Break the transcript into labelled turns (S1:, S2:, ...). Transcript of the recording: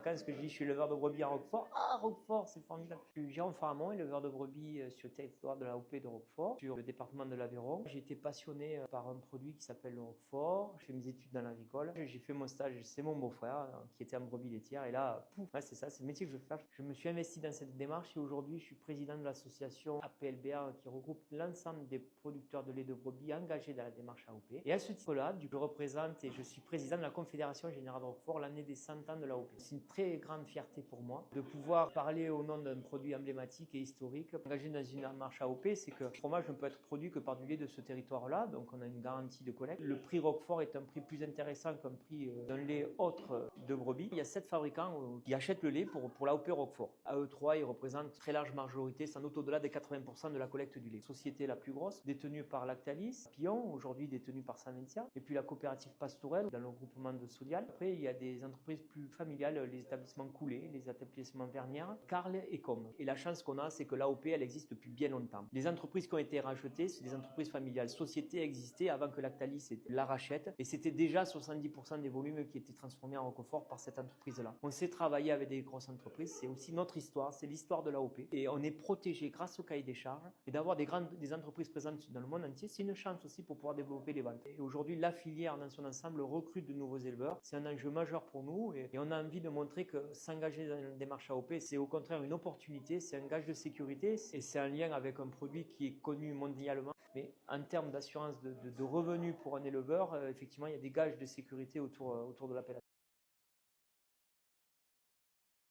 S1: Quand je dis je suis éleveur de brebis à Roquefort, ah Roquefort, c'est formidable. Je suis Jérôme Faramond, éleveur de brebis sur le territoire de la AOP de Roquefort, sur le département de l'Aveyron. J'ai été passionné par un produit qui s'appelle le Roquefort. J'ai fait mes études dans l'agricole. J'ai fait mon stage, c'est mon beau-frère qui était en brebis laitière. Et là, pouf, ouais, c'est ça, c'est le métier que je veux faire. Je me suis investi dans cette démarche et aujourd'hui, je suis président de l'association APLBA qui regroupe l'ensemble des producteurs de lait de brebis engagés dans la démarche AOP. Et à ce titre-là, je représente et je suis président de la Confédération Générale de Roquefort l'année des 100 ans de l'AOP. C'est une très grande fierté pour moi de pouvoir parler au nom d'un produit emblématique et historique. Engagé dans une démarche AOP, c'est que le fromage ne peut être produit que par du lait de ce territoire-là, donc on a une garantie de collecte. Le prix Roquefort est un prix plus intéressant qu'un prix d'un lait autre de brebis. Il y a 7 fabricants qui achètent le lait pour l'AOP Roquefort. À eux 3, ils représentent une très large majorité, sans doute au-delà des 80% de la collecte du lait. Société la plus grosse, détenue par Lactalis, Pion, aujourd'hui détenue par Saventia, et puis la coopérative Pastourelle dans le groupement de Solial. Après, il y a des entreprises plus familiales, les établissements Coulé, les établissements Vernières, Carle et Com. Et la chance qu'on a, c'est que l'AOP, elle existe depuis bien longtemps. Les entreprises qui ont été rachetées, c'est des entreprises familiales. Société existait avant que Lactalis la rachète, et c'était déjà 70% des volumes qui étaient transformés en Roquefort par cette entreprise-là. On sait travailler avec des grosses entreprises, c'est aussi notre histoire, c'est l'histoire de l'AOP. Et on est protégé grâce au cahier des charges. Et d'avoir des entreprises présentes dans le monde entier, c'est une chance aussi pour pouvoir développer les ventes. Et aujourd'hui, la filière dans son ensemble recrute de nouveaux éleveurs. C'est un enjeu majeur pour nous et on a envie de montrer que s'engager dans une démarche AOP, c'est au contraire une opportunité, c'est un gage de sécurité et c'est un lien avec un produit qui est connu mondialement. Mais en termes d'assurance de revenus pour un éleveur, effectivement, il y a des gages de sécurité autour de l'appellation.